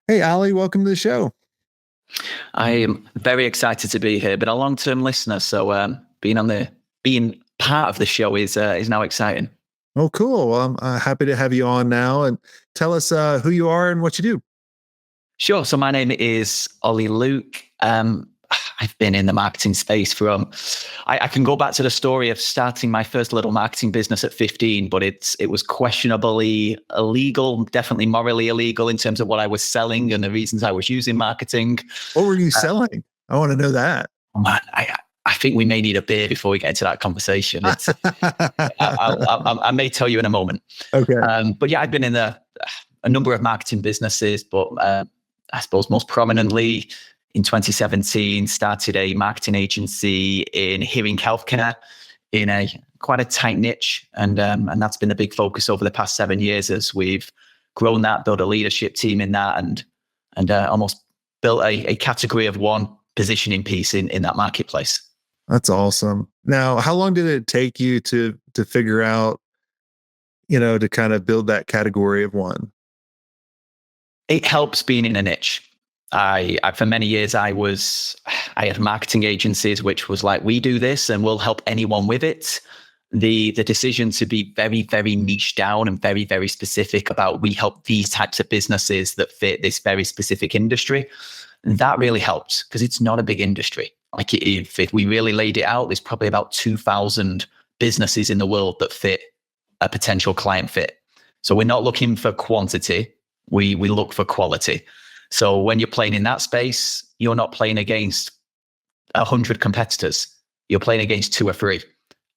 Hey, Ali, welcome to the show. I am very excited to be here. Been a long-term listener, so being part of the show is now exciting. Oh, cool. Well, I'm happy to have you on now and tell us who you are and what you do. Sure. So my name is Oli Luke. I've been in the marketing space I can go back to the story of starting my first little marketing business at 15, but it was questionably illegal, definitely morally illegal in terms of what I was selling and the reasons I was using marketing. What were you selling? I want to know that. Oh, man, I think we may need a beer before we get into that conversation. I may tell you in a moment. Okay. But yeah, I've been in a number of marketing businesses, but I suppose most prominently in 2017, started a marketing agency in hearing healthcare in a quite a tight niche. And that's been a big focus over the past 7 years as we've grown that, built a leadership team in that and almost built a category of one positioning piece in that marketplace. That's awesome. Now, how long did it take you to figure out, to kind of build that category of one? It helps being in a niche. I for many years I had marketing agencies which was like, we do this and we'll help anyone with it. The decision to be very, very niche down and very, very specific about we help these types of businesses that fit this very specific industry, that really helped because it's not a big industry. Like if we really laid it out, there's probably about 2,000 businesses in the world that fit a potential client fit. So we're not looking for quantity, we look for quality. So when you're playing in that space, you're not playing against 100 competitors. You're playing against two or three,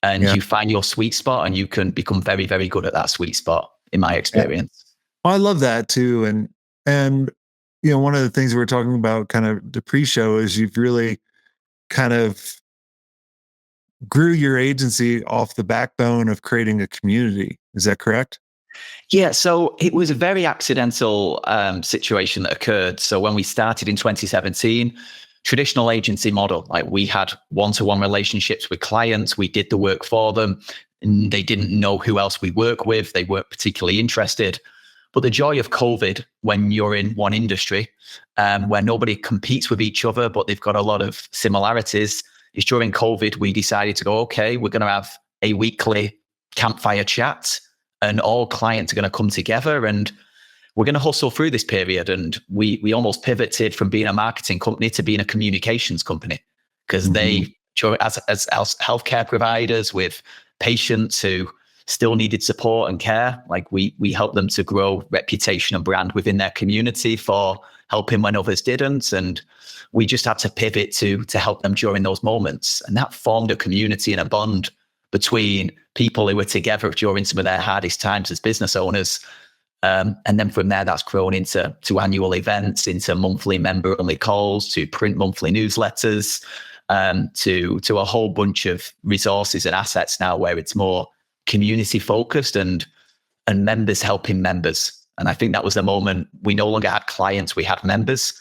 and Yeah. you find your sweet spot, and you can become very, very good at that sweet spot. In my Yeah. experience, Well, I love that too. And one of the things we were talking about kind of the pre-show is you've really kind of grew your agency off the backbone of creating a community. Is that correct? yeah. So it was a very accidental situation that occurred. So when we started in 2017, traditional agency model, like we had one-to-one relationships with clients, we did the work for them, and they didn't know who else we work with. They weren't particularly interested. But the joy of COVID, when you're in one industry, where nobody competes with each other, but they've got a lot of similarities, is during COVID, we decided to go, okay, we're going to have a weekly campfire chat and all clients are going to come together and we're going to hustle through this period. And we almost pivoted from being a marketing company to being a communications company because Mhm. as healthcare providers with patients who still needed support and care, like we helped them to grow reputation and brand within their community for helping when others didn't. And we just had to pivot to help them during those moments. And that formed a community and a bond between people who were together during some of their hardest times as business owners. And then from there, that's grown into annual events, into monthly member-only calls, to print monthly newsletters, to a whole bunch of resources and assets now where it's more community focused and members helping members. And I think that was the moment we no longer had clients, we had members.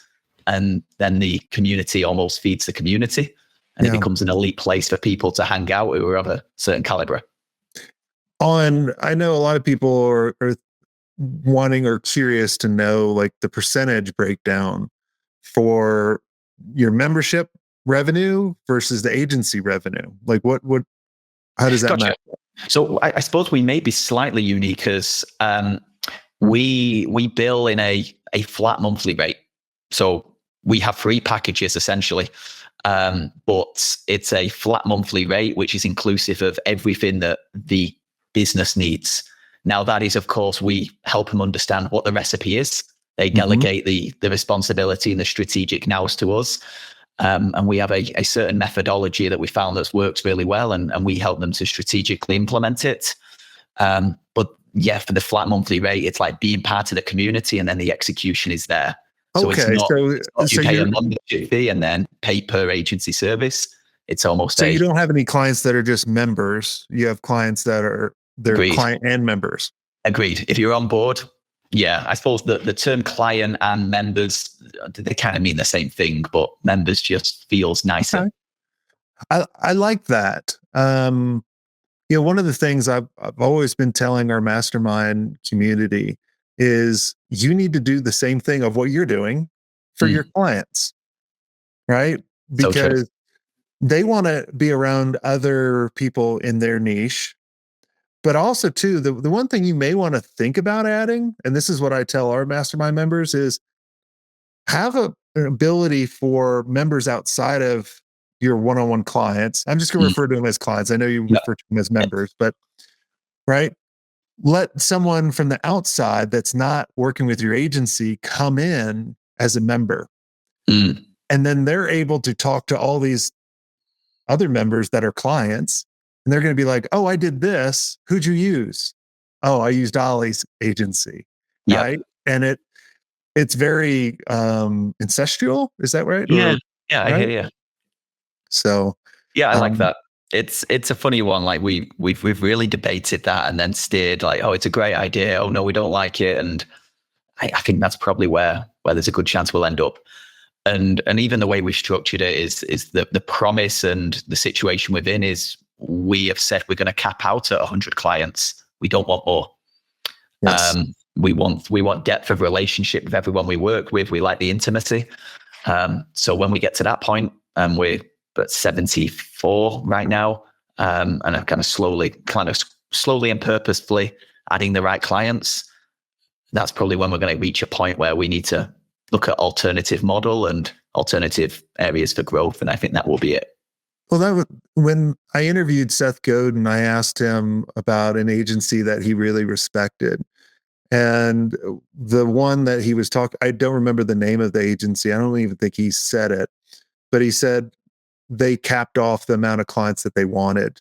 And then the community almost feeds the community and it Yeah. becomes an elite place for people to hang out who are of a certain caliber. I know a lot of people are wanting or curious to know like the percentage breakdown for your membership revenue versus the agency revenue. Like how does that Gotcha. match? So I suppose we may be slightly unique as we bill in a flat monthly rate. So we have three packages essentially, but it's a flat monthly rate, which is inclusive of everything that the business needs. Now that is, of course, we help them understand what the recipe is. They Mhm. delegate the responsibility and the strategic nows to us. And we have a certain methodology that we found that works really well, and we help them to strategically implement it. But yeah, for the flat monthly rate, it's like being part of the community, and then the execution is there. So Okay, it's not you so pay a you're membership fee and then pay per agency service. It's almost so you a don't have any clients that are just members. You have clients that are they're agreed. client and members. Agreed. If you're on board, yeah, I suppose the term client and members, they kind of mean the same thing, but members just feels nicer. Okay. I like that. One of the things I've always been telling our mastermind community is you need to do the same thing of what you're doing for your clients, right? So true. Because they want to be around other people in their niche. But also, too, the one thing you may want to think about adding, and this is what I tell our mastermind members, is have an ability for members outside of your one-on-one clients. I'm just going to Mm. refer to them as clients. I know you Yeah. refer to them as members, but right. Let someone from the outside that's not working with your agency come in as a member. Mm. And then they're able to talk to all these other members that are clients. And they're going to be like, oh, I did this. Who'd you use? Oh, I used Ollie's agency. Yep. Right. And it's very incestual. Is that right? Yeah. Or Yeah, I hear right? you. So Yeah, I like um, that. It's a funny one. Like we've really debated that and then steered like, oh, it's a great idea. Oh no, we don't like it. And I think that's probably where there's a good chance we'll end up. And even the way we've structured it is the promise and the situation within is we have said we're going to cap out at 100 clients. We don't want more. yes. We want depth of relationship with everyone we work with. We like the intimacy. So when we get to that point, we're at 74 right now, and I'm kind of slowly and purposefully adding the right clients. That's probably when we're going to reach a point where we need to look at alternative model and alternative areas for growth. And I think that will be it. Well, that was when I interviewed Seth Godin, I asked him about an agency that he really respected. And the one that he was talking, I don't remember the name of the agency. I don't even think he said it, but he said they capped off the amount of clients that they wanted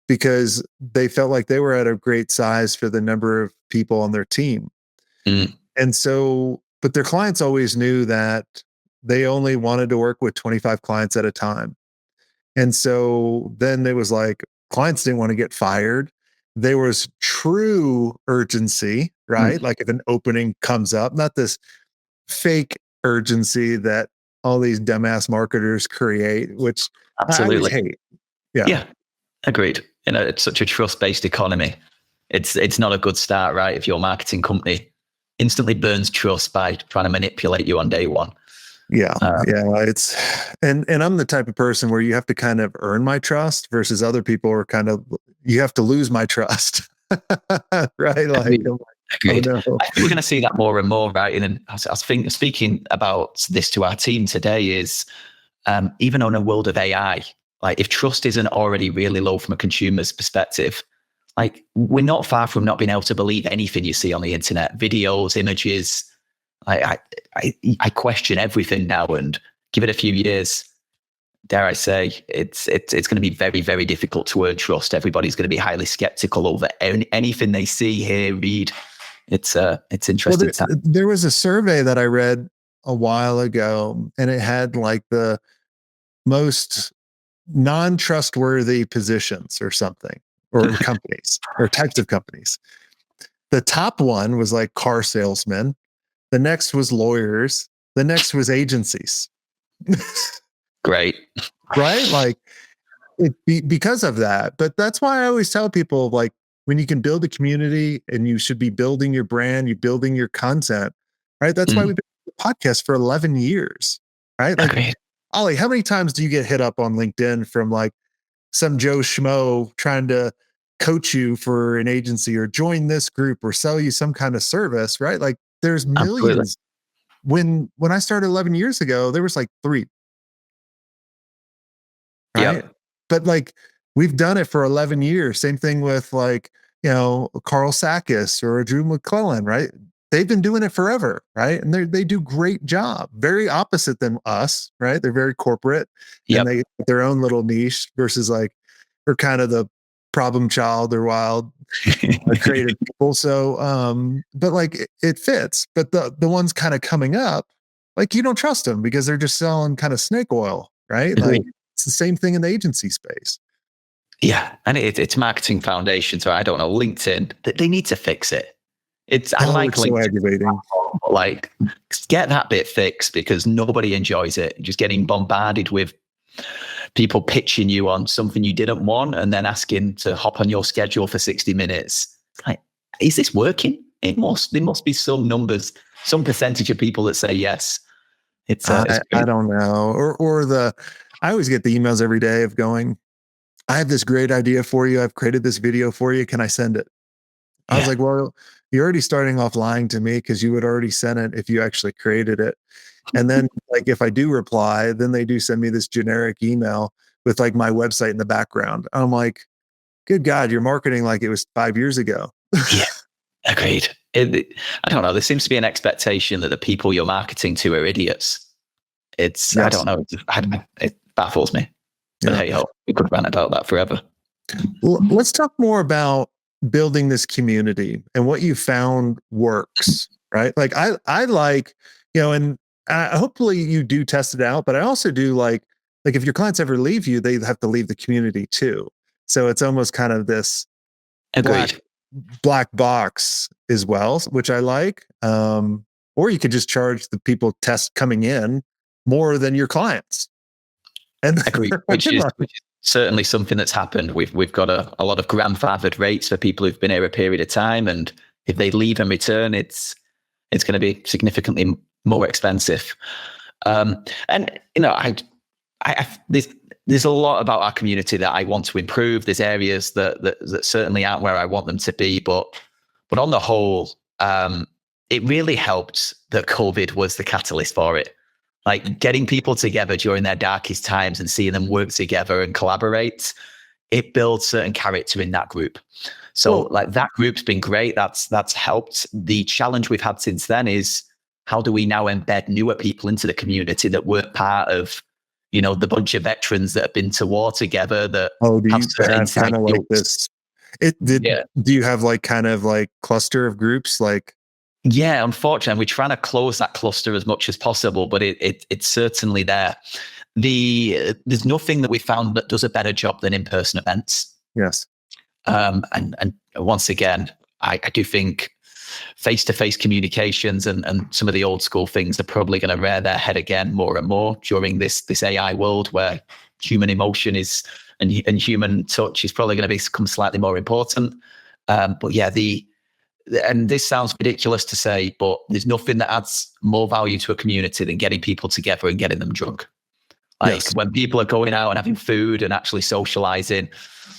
because they felt like they were at a great size for the number of people on their team. Mm. And so, but their clients always knew that they only wanted to work with 25 clients at a time. And so then it was like clients didn't want to get fired. There was true urgency, right? Mm. Like if an opening comes up, not this fake urgency that all these dumbass marketers create, which I always Absolutely. hate. Yeah. Yeah. Agreed. It's such a trust-based economy. It's not a good start, right? If your marketing company instantly burns trust by trying to manipulate you on day one. Yeah. It's and I'm the type of person where you have to kind of earn my trust versus other people are kind of you have to lose my trust. Right? Like, Agreed. oh no. I think we're going to see that more and more, right? And I think speaking about this to our team today is even on a world of AI, like if trust isn't already really low from a consumer's perspective, like we're not far from not being able to believe anything you see on the internet, videos, images. I question everything now, and give it a few years, dare I say, it's going to be very, very difficult to earn trust. Everybody's going to be highly skeptical over anything they see, hear, read. It's interesting. Well, there was a survey that I read a while ago, and it had like the most non-trustworthy positions or something, or companies, or types of companies. The top one was like car salesmen. The next was lawyers. The next was agencies. Great. Right? Like because of that. But that's why I always tell people like when you can build a community and you should be building your brand, you building your content, right? That's why we've been doing the podcast for 11 years, right? Like, Agreed. Ollie, how many times do you get hit up on LinkedIn from like some Joe Schmo trying to coach you for an agency or join this group or sell you some kind of service, right? Like there's millions. Absolutely. When I started 11 years ago, there was like 3, right? Yep. But like we've done it for 11 years. Same thing with like, Carl Sakis or Drew McClellan, right? They've been doing it forever, right? And they do great job. Very opposite than us, right? They're very corporate and Yep. they have their own little niche versus like we're kind of the problem child. They're wild, creative people. So, but like it fits. But the ones kind of coming up, like you don't trust them because they're just selling kind of snake oil, right? Like Agreed. it's the same thing in the agency space. Yeah, and it's marketing foundation. So I don't know, LinkedIn. They need to fix it. I like It's so LinkedIn. aggravating. But like, get that bit fixed because nobody enjoys it. Just getting bombarded with people pitching you on something you didn't want and then asking to hop on your schedule for 60 minutes. Like, is this working? there must be some numbers, some percentage of people that say yes. It's I don't know. I always get the emails every day of going, I have this great idea for you. I've created this video for you. Can I send it? I was yeah, like, well, you're already starting off lying to me because you would already send it if you actually created it. And then like if I do reply, then they do send me this generic email with like my website in the background. I'm like, good God, you're marketing like it was 5 years ago. yeah, agreed. I don't know. There seems to be an expectation that the people you're marketing to are idiots. I Yes. don't know. It baffles me. But Yeah. hey, ho, we could rant about that forever. Well, let's talk more about building this community and what you found works, right? Like I like, and hopefully you do test it out, but I also do like if your clients ever leave you, they have to leave the community too. So it's almost kind of this black Agreed. black box as well, which I like. Or you could just charge the people test coming in more than your clients. And Agreed. Which is certainly something that's happened. We've got a lot of grandfathered rates for people who've been here a period of time, and if they leave and return, it's going to be significantly more expensive. And there's a lot about our community that I want to improve. There's areas that certainly aren't where I want them to be, but on the whole, it really helped that COVID was the catalyst for it. Like getting people together during their darkest times and seeing them work together and collaborate, it builds certain character in that group. So like that group's been great. That's helped. The challenge we've had since then is how do we now embed newer people into the community that weren't part of, the bunch of veterans that have been to war together that do you have certain have kind of like this? Do you have like kind of like cluster of groups like? Yeah, unfortunately, we're trying to close that cluster as much as possible, but it's certainly there. There's nothing that we found that does a better job than in-person events. Yes. And once again, I do think face-to-face communications and some of the old school things are probably going to rear their head again more and more during this AI world where human emotion and human touch is probably going to become slightly more important. But yeah, and this sounds ridiculous to say, but there's nothing that adds more value to a community than getting people together and getting them drunk. Like when people are going out and having food and actually socializing,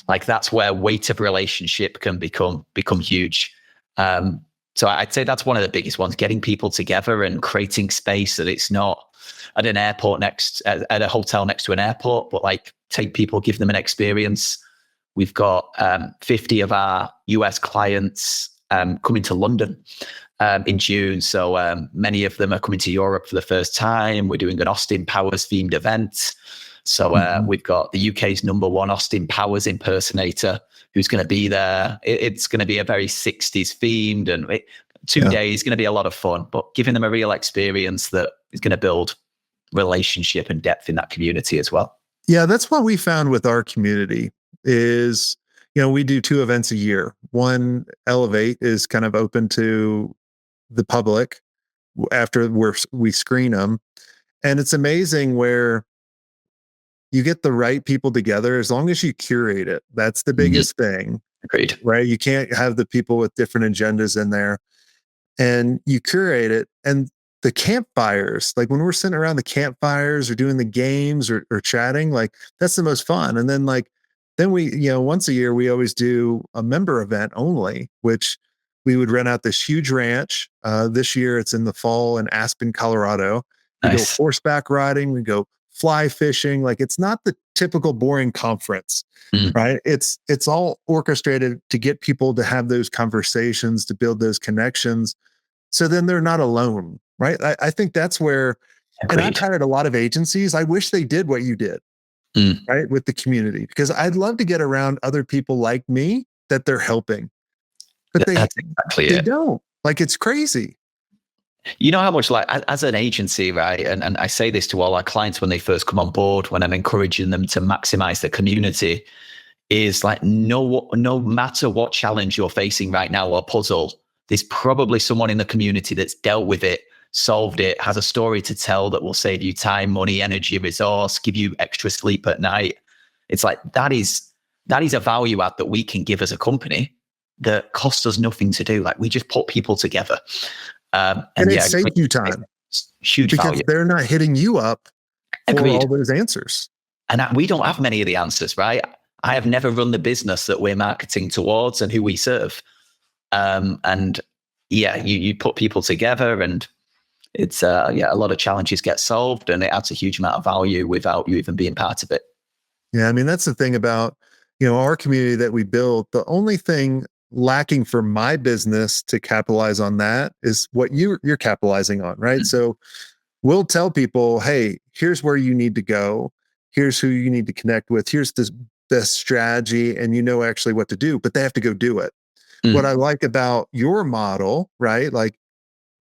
like that's where weight of relationship can become huge. So I'd say that's one of the biggest ones, getting people together and creating space that it's not at an airport at a hotel next to an airport, but like take people, give them an experience. We've got 50 of our US clients coming to London in June. So many of them are coming to Europe for the first time. We're doing an Austin Powers themed event. So we've got the UK's #1 Austin Powers impersonator who's going to be there. It's going to be a very 60s themed and 2 days, going to be a lot of fun, but giving them a real experience that is going to build relationship and depth in that community as well. Yeah, that's what we found with our community is, we do 2 events a year. One, Elevate, is kind of open to the public after we screen them. And it's amazing where you get the right people together as long as you curate it. That's the biggest thing. Agreed. Right? You can't have the people with different agendas in there. And you curate it. And the campfires, like when we're sitting around the campfires or doing the games or chatting, like that's the most fun. And then then we, once a year, we always do a member event only, which we would rent out this huge ranch. This year it's in the fall in Aspen, Colorado. We go horseback riding, we go fly fishing. Like it's not the typical boring conference, right? It's all orchestrated to get people to have those conversations, to build those connections. So then they're not alone, right? I think that's where, and I've hired a lot of agencies. I wish they did what you did, right? With the community, because I'd love to get around other people like me that they're helping, but that's exactly they don't. Like, it's crazy. You know how much, like, as an agency, right? And I say this to all our clients when they first come on board, when I'm encouraging them to maximize the community, is like, no matter what challenge you're facing right now or puzzle, there's probably someone in the community that's dealt with it, solved it, has a story to tell that will save you time, money, energy, resource, give you extra sleep at night. It's like, that is a value add that we can give as a company. that cost us nothing to do. Like we just put people together. And And it yeah, saves you time huge because value. they're not hitting you up for Agreed. all those answers. And we don't have many of the answers, right? I have never run the business that we're marketing towards and who we serve. And yeah, you put people together, and it's yeah, a lot of challenges get solved, and it adds a huge amount of value without you even being part of it. Yeah, I mean, that's the thing about, our community that we built. The only thing lacking for my business to capitalize on that is what you're capitalizing on, right? So we'll tell people, hey, here's where you need to go. Here's who you need to connect with. Here's this best strategy, and actually what to do, but they have to go do it. What I Mm. like about your model, right? Like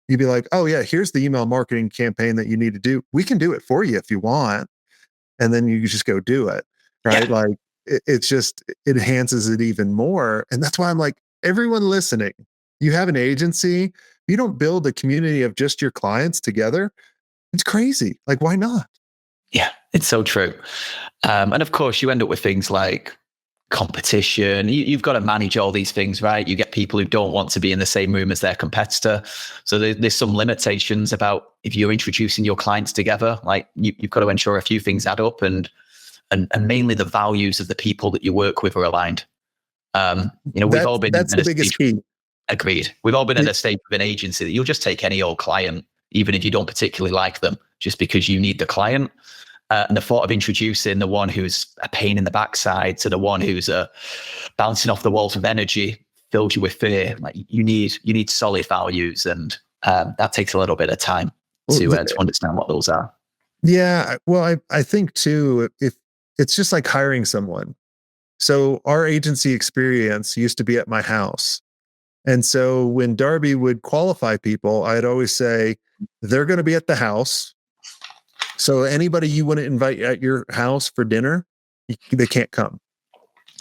you'd be like, oh yeah, here's the email marketing campaign that you need to do. We can do it for you if you want. And then you just go do it. Right. Yeah, Like it's just, it enhances it even more. And that's why I'm like, everyone listening, you have an agency, you don't build a community of just your clients together. It's crazy. Like, why not? yeah, it's so true. And of course, you end up with things like competition. You've got to manage all these things, right? You get people who don't want to be in the same room as their competitor. So there's some limitations about if you're introducing your clients together. Like you've got to ensure a few things add up, and mainly the values of the people that you work with are aligned. We've all been That's in the a stage. biggest key. Agreed. We've all been at a stage of an agency that you'll just take any old client, even if you don't particularly like them, just because you need the client. And the thought of introducing the one who's a pain in the backside to the one who's bouncing off the walls of energy fills you with fear. Like you need solid values, and that takes a little bit of time Well, to understand what those are. yeah. Well, I think too, if it's just like hiring someone. So our agency experience used to be at my house. And so when Darby would qualify people, I'd always say, they're going to be at the house. So anybody you want to invite at your house for dinner, they can't come.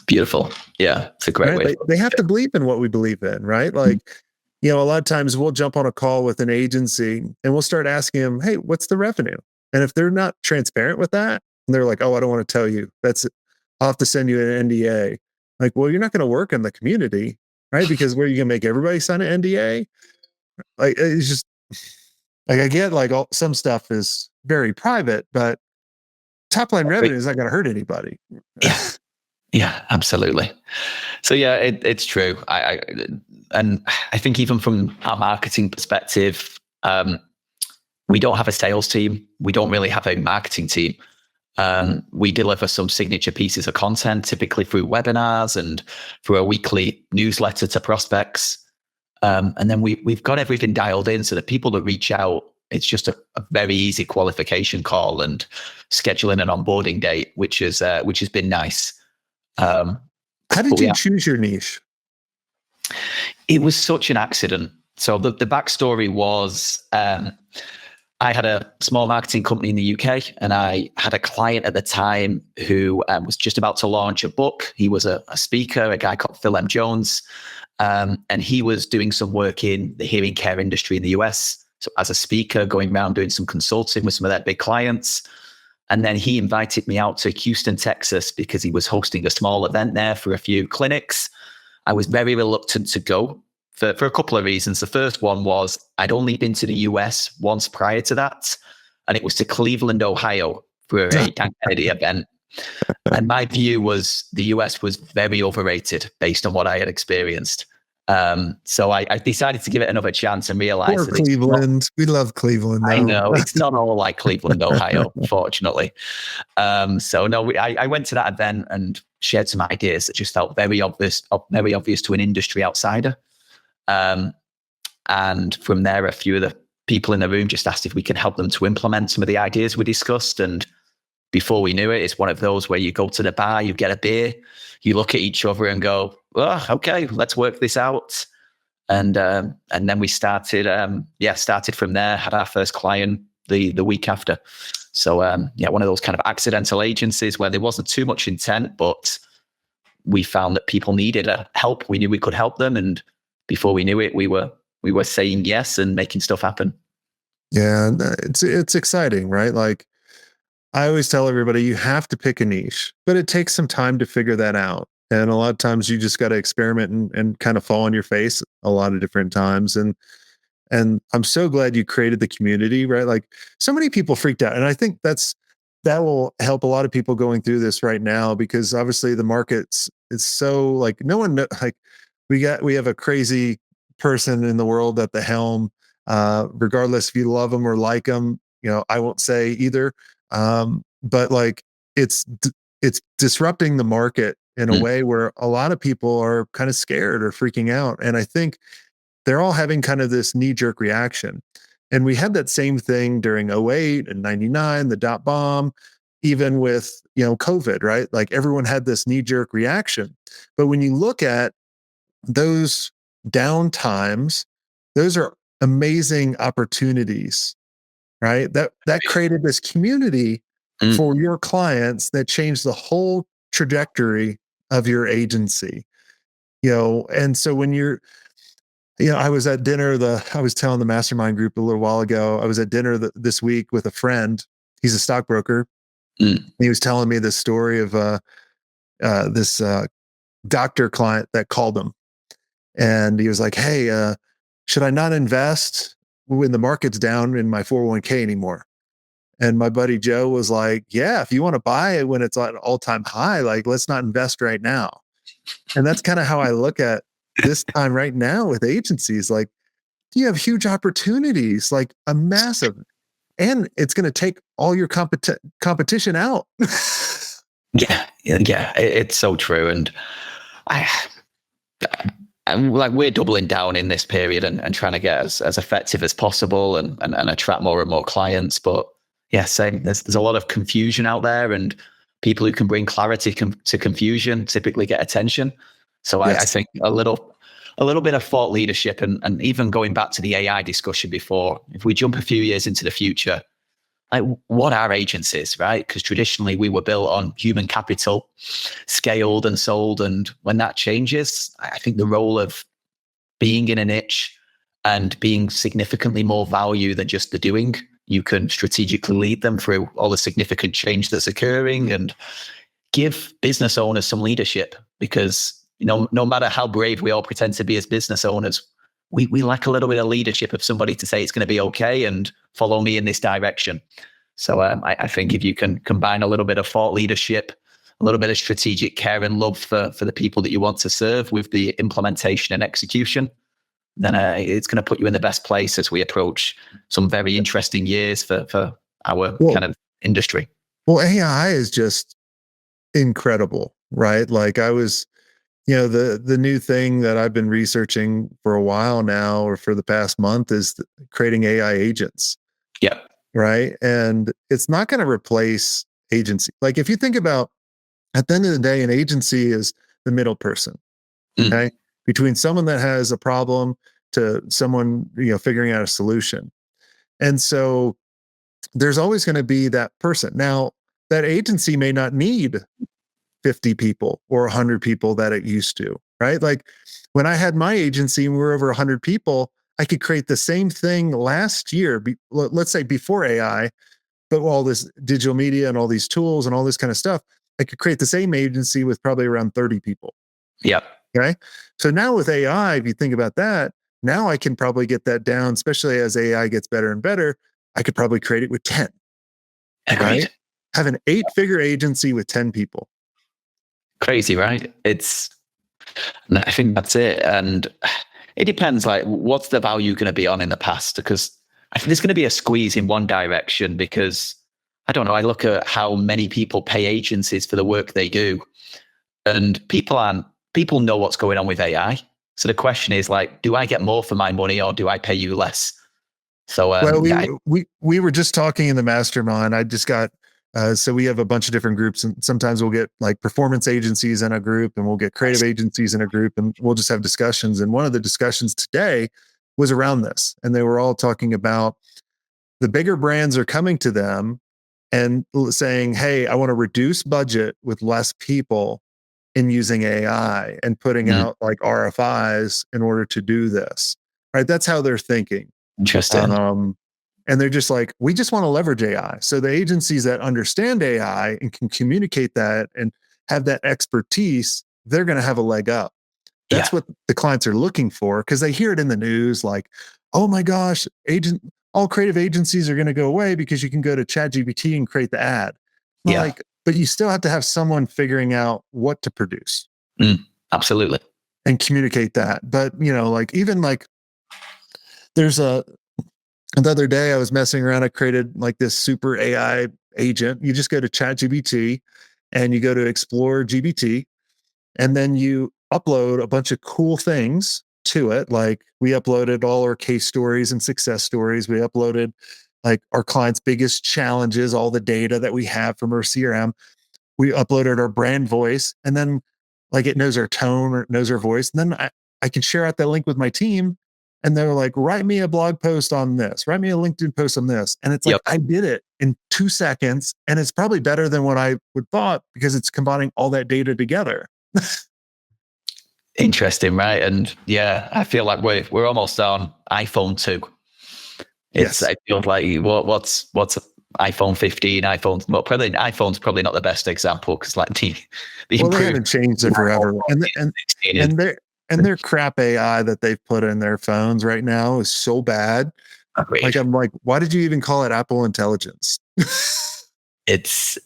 Beautiful. Yeah, it's a great Right. way. They have to believe in what we believe in. Right. Like, a lot of times we'll jump on a call with an agency and we'll start asking them, hey, what's the revenue? And if they're not transparent with that, and they're like, oh, I don't want to tell you, I'll have to send you an NDA. Like, well, you're not going to work in the community, right? Because where are you going to make everybody sign an NDA? Like, it's just like, I get like some stuff is very private, but top line revenue is not going to hurt anybody. Yeah, yeah, absolutely. So yeah, it's true. And I think even from our marketing perspective, we don't have a sales team. We don't really have a marketing team. We deliver some signature pieces of content, typically through webinars and through a weekly newsletter to prospects. And then we've got everything dialed in so that people that reach out, it's just a very easy qualification call and scheduling an onboarding date, which has been nice. How did you choose your niche? It was such an accident. So the backstory was I had a small marketing company in the UK, and I had a client at the time who was just about to launch a book. He was a speaker, a guy called Phil M. Jones, and he was doing some work in the hearing care industry in the US. So as a speaker, going around doing some consulting with some of their big clients. And then he invited me out to Houston, Texas, because he was hosting a small event there for a few clinics. I was very reluctant to go for a couple of reasons. The first one was I'd only been to the US once prior to that, and it was to Cleveland, Ohio for a Dan Kennedy event. And my view was the US was very overrated based on what I had experienced. So I decided to give it another chance and realized Poor that Cleveland. We love Cleveland, though. I know it's not all like Cleveland, Ohio, fortunately. So no, I went to that event and shared some ideas that just felt very obvious to an industry outsider. And from there, a few of the people in the room just asked if we could help them to implement some of the ideas we discussed. And before we knew it, it's one of those where you go to the bar, you get a beer, you look at each other and go, oh, okay, let's work this out. And then we started from there, had our first client the week after. So one of those kind of accidental agencies where there wasn't too much intent, but we found that people needed help. We knew we could help them. And before we knew it, we were saying yes and making stuff happen. Yeah, it's exciting, right? Like I always tell everybody, you have to pick a niche, but it takes some time to figure that out. And a lot of times you just got to experiment and kind of fall on your face a lot of different times. And I'm so glad you created the community, right? Like so many people freaked out. And I think that will help a lot of people going through this right now, because obviously the markets is so like no one like we have a crazy person in the world at the helm. Regardless if you love them or like them, I won't say either. But like it's disrupting the market in a Mm, way where a lot of people are kind of scared or freaking out. And I think they're all having kind of this knee jerk reaction. And we had that same thing during '08 and '99, the dot bomb, even with, COVID, right? Like everyone had this knee jerk reaction. But when you look at those down times, those are amazing opportunities, right? That created this community mm, for your clients that changed the whole trajectory of your agency. And so when I was at dinner. I was telling the mastermind group a little while ago. I was at dinner this week with a friend. He's a stockbroker. mm. He was telling me this story of this doctor client that called him, and he was like, "Hey, should I not invest when the market's down in my 401k anymore?" And my buddy Joe was like, "Yeah, if you want to buy it when it's at an all-time high, like let's not invest right now." And that's kind of how I look at this time right now with agencies. Like, you have huge opportunities, like a massive, and it's going to take all your competition out. Yeah, it's so true. And I, and like we're doubling down in this period and trying to get as effective as possible and attract more and more clients. But yeah, same. There's a lot of confusion out there, and people who can bring clarity to confusion typically get attention. So I Yes. think a little bit of thought leadership and even going back to the AI discussion before, if we jump a few years into the future, like what are agencies, right? Because traditionally we were built on human capital, scaled and sold. And when that changes, I think the role of being in a niche and being significantly more value than just the doing, you can strategically lead them through all the significant change that's occurring and give business owners some leadership, because no matter how brave we all pretend to be as business owners, we lack a little bit of leadership of somebody to say it's going to be okay and follow me in this direction. So I think if you can combine a little bit of thought leadership, a little bit of strategic care and love for the people that you want to serve with the implementation and execution, then it's going to put you in the best place as we approach some very interesting years for our Well, kind of industry. AI is just incredible, right? Like I was, the new thing that I've been researching for a while now, or for the past month, is creating AI agents, Yeah. right? And it's not going to replace agency. Like if you think about, at the end of the day, an agency is the middle person, Mm. okay, between someone that has a problem to someone figuring out a solution. And so there's always going to be that person. Now, that agency may not need 50 people or 100 people that it used to, right? Like when I had my agency and we were over 100 people, I could create the same thing last year, let's say before AI, but all this digital media and all these tools and all this kind of stuff, I could create the same agency with probably around 30 people. Yeah. Okay. So now with AI, if you think about that, now I can probably get that down, especially as AI gets better and better. I could probably create it with 10, right? Agreed. Have an 8-figure agency with 10 people. Crazy, right? I think that's it. And it depends, like, what's the value going to be on in the past? Because I think there's going to be a squeeze in one direction, because I don't know, I look at how many people pay agencies for the work they do, and people know what's going on with AI. So the question is, like, do I get more for my money or do I pay you less? So Well, yeah, we were just talking in the mastermind. I just got so we have a bunch of different groups, and sometimes we'll get like performance agencies in a group, and we'll get creative agencies in a group, and we'll just have discussions. And one of the discussions today was around this, and they were all talking about the bigger brands are coming to them and saying, "Hey, I want to reduce budget with less people in using AI and putting mm, out like RFIs in order to do this." Right? That's how they're thinking. interesting. Um, and they're just like, we just want to leverage AI. So the agencies that understand AI and can communicate that and have that expertise they're going to have a leg up. That's Yeah. what the clients are looking for, because they hear it in the news like, oh my gosh, all creative agencies are going to go away because you can go to ChatGPT and create the ad. Yeah. Like, but you still have to have someone figuring out what to produce Absolutely. and communicate that. But, like, even like there's the other day I was messing around, I created like this super AI agent. You just go to ChatGPT and you go to explore GBT, and then you upload a bunch of cool things to it. Like, we uploaded all our case stories and success stories. We uploaded like our clients' biggest challenges, all the data that we have from our CRM. We uploaded our brand voice, and then like it knows our tone or knows our voice. And then I can share out that link with my team, and they're like, write me a blog post on this, write me a LinkedIn post on this. And it's like, Yep. I did it in 2 seconds, and it's probably better than what I would thought because it's combining all that data together. Interesting, right? And yeah, I feel like we're almost on iPhone 2. Yes. It feels like what's iPhone 15, iPhone's probably not the best example, because like the Well, they haven't changed it forever, and their crap AI that they've put in their phones right now is so bad. Like, I'm like, why did you even call it Apple Intelligence? It's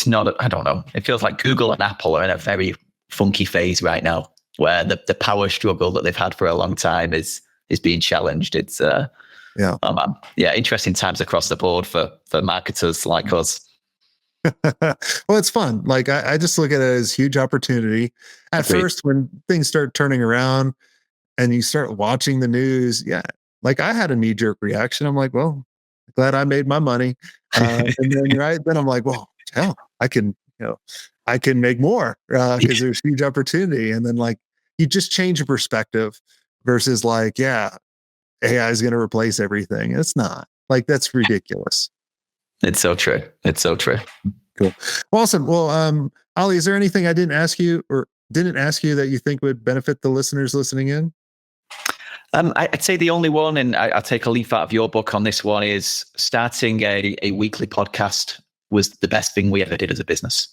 not. I don't know. It feels like Google and Apple are in a very funky phase right now, where the power struggle that they've had for a long time is being challenged. It's interesting times across the board for marketers like us. Well, it's fun. Like, I just look at it as huge opportunity. At Agreed. first, when things start turning around and you start watching the news, like I had a knee jerk reaction. I'm like, well, glad I made my money. And then I'm like, well, hell, I can make more because there's huge opportunity. And then like you just change your perspective versus like, AI is going to replace everything. It's not. Like, that's ridiculous. It's so true. It's so true. Cool. Awesome. Well, Oli, is there anything I didn't ask you that you think would benefit the listeners listening in? I'd say the only one, and I'll take a leaf out of your book on this one, is starting a weekly podcast was the best thing we ever did as a business.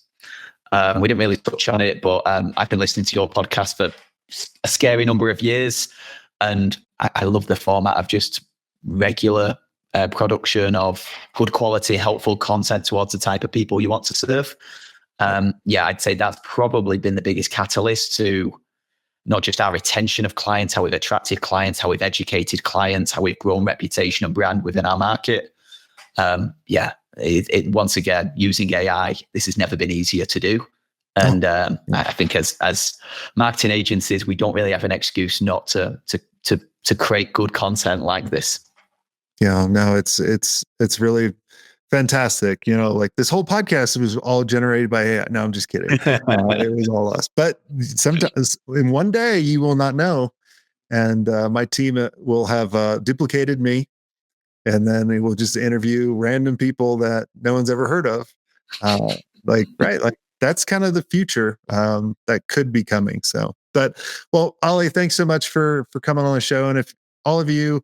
We didn't really touch on it, but I've been listening to your podcast for a scary number of years, and I love the format of just regular production of good quality, helpful content towards the type of people you want to serve. I'd say that's probably been the biggest catalyst to not just our retention of clients, how we've attracted clients, how we've educated clients, how we've grown reputation and brand within our market. Once again, using AI, this has never been easier to do. And I think as marketing agencies, we don't really have an excuse not to create good content like this. Yeah, no, it's really fantastic. Like this whole podcast was all generated by AI. No, I'm just kidding. It was all us. But sometimes in one day you will not know. And my team will have duplicated me. And then they will just interview random people that no one's ever heard of. Like that's kind of the future that could be coming. So, well, Oli, thanks so much for coming on the show. And if all of you,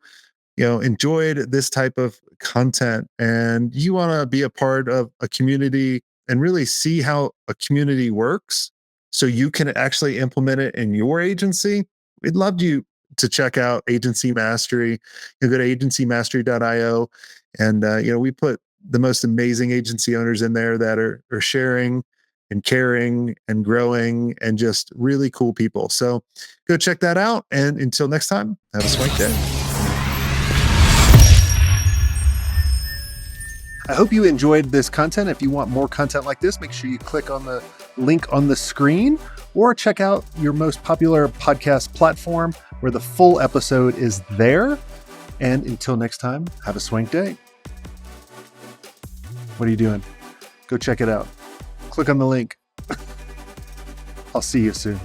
enjoyed this type of content and you want to be a part of a community and really see how a community works so you can actually implement it in your agency, we'd love you to check out Agency Mastery. You go to agencymastery.io, and we put the most amazing agency owners in there that are sharing and caring and growing and just really cool people. So go check that out. And until next time, have a swank day. I hope you enjoyed this content. If you want more content like this, make sure you click on the link on the screen or check out your most popular podcast platform where the full episode is there. And until next time, have a swank day. What are you doing? Go check it out. Click on the link. I'll see you soon.